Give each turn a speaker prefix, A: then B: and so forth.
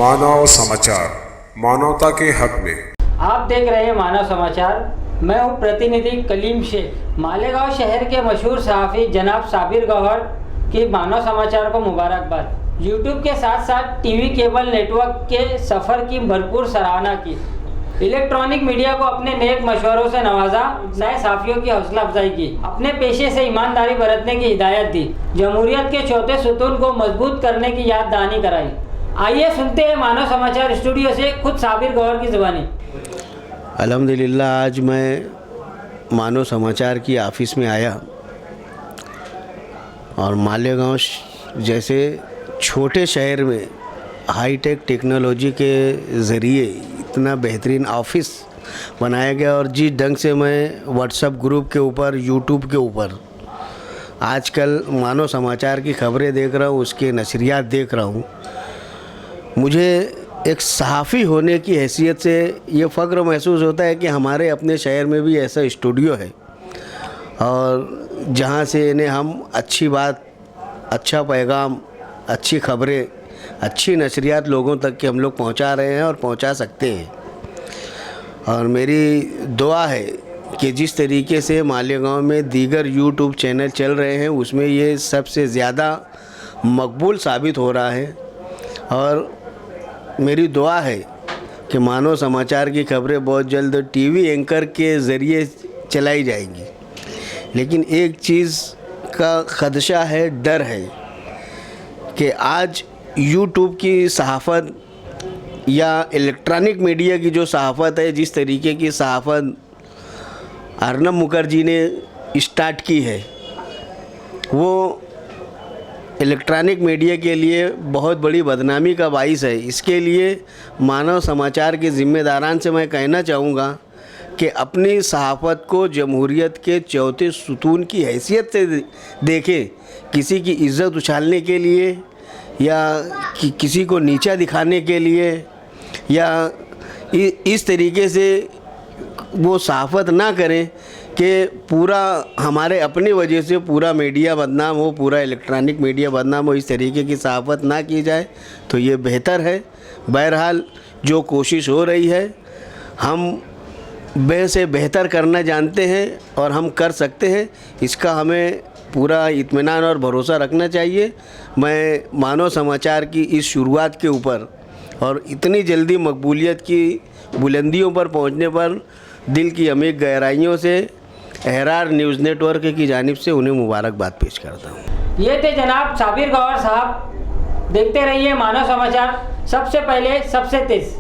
A: मानव समाचार, मानवता के हक में।
B: आप देख रहे हैं मानव समाचार। मैं हूं प्रतिनिधि कलीम शेख। मालेगांव शहर के मशहूर सहाफ़ी जनाब साबिर गौहर की मानव समाचार को मुबारकबाद। यूट्यूब के साथ साथ टीवी केबल नेटवर्क के सफ़र की भरपूर सराहना की। इलेक्ट्रॉनिक मीडिया को अपने नेक मशवरों से नवाजा, नए साफियों की हौसला अफजाई की, अपने पेशे से ईमानदारी बरतने की हिदायत दी, जमहूरियत के चौथे सुतून को मजबूत करने की याद दहानी कराई। आइए सुनते हैं मानव समाचार स्टूडियो से खुद साबिर गौहर की ज़ुबानी।
C: अल्हम्दुलिल्लाह, आज मैं मानव समाचार की ऑफ़िस में आया और मालेगांव जैसे छोटे शहर में हाईटेक टेक्नोलॉजी के ज़रिए इतना बेहतरीन ऑफ़िस बनाया गया और जिस ढंग से मैं व्हाट्सएप ग्रुप के ऊपर, यूट्यूब के ऊपर आजकल मानव समाचार की खबरें देख रहा हूँ, उसके नशरियात देख रहा हूँ, मुझे एक सहाफ़ी होने की हैसियत से ये फ़ख्र महसूस होता है कि हमारे अपने शहर में भी ऐसा स्टूडियो है और जहाँ से इन्हें हम अच्छी बात, अच्छा पैगाम, अच्छी खबरें, अच्छी नशरियात लोगों तक के हम लोग पहुँचा रहे हैं और पहुँचा सकते हैं। और मेरी दुआ है कि जिस तरीके से मालेगांव में दीगर यूट्यूब चैनल चल रहे हैं उसमें ये सबसे ज़्यादा मकबूल साबित हो रहा है और मेरी दुआ है कि मानव समाचार की खबरें बहुत जल्द टीवी एंकर के ज़रिए चलाई जाएंगी। लेकिन एक चीज़ का खदशा है, डर है कि आज यूट्यूब की सहाफ़त या इलेक्ट्रॉनिक मीडिया की जो सहाफ़त है, जिस तरीके की सहाफ़त अर्नब मुखर्जी ने स्टार्ट की है, वो इलेक्ट्रॉनिक मीडिया के लिए बहुत बड़ी बदनामी का बाइस है। इसके लिए मानव समाचार के ज़िम्मेदारान से मैं कहना चाहूँगा कि अपनी सहाफ़त को जमहूरियत के चौथे सुतून की हैसियत से देखें। किसी की इज़्ज़त उछालने के लिए या किसी को नीचा दिखाने के लिए या इस तरीके से वो सहाफ़त ना करें कि पूरा हमारे अपनी वजह से पूरा मीडिया बदनाम हो, पूरा इलेक्ट्रॉनिक मीडिया बदनाम हो। इस तरीके की सहाफ़त ना की जाए तो ये बेहतर है। बहरहाल जो कोशिश हो रही है, हम से बेहतर करना जानते हैं और हम कर सकते हैं। इसका हमें पूरा इत्मीनान और भरोसा रखना चाहिए। मैं मानव समाचार की इस शुरुआत के ऊपर और इतनी जल्दी मकबूलियत की बुलंदियों पर पहुंचने पर दिल की अमीर गहराइयों से एहरार न्यूज़ नेटवर्क की जानिब से उन्हें मुबारकबाद पेश करता हूँ।
B: ये थे जनाब साबिर गौहर साहब। देखते रहिए मानव समाचार, सबसे पहले सबसे तेज़।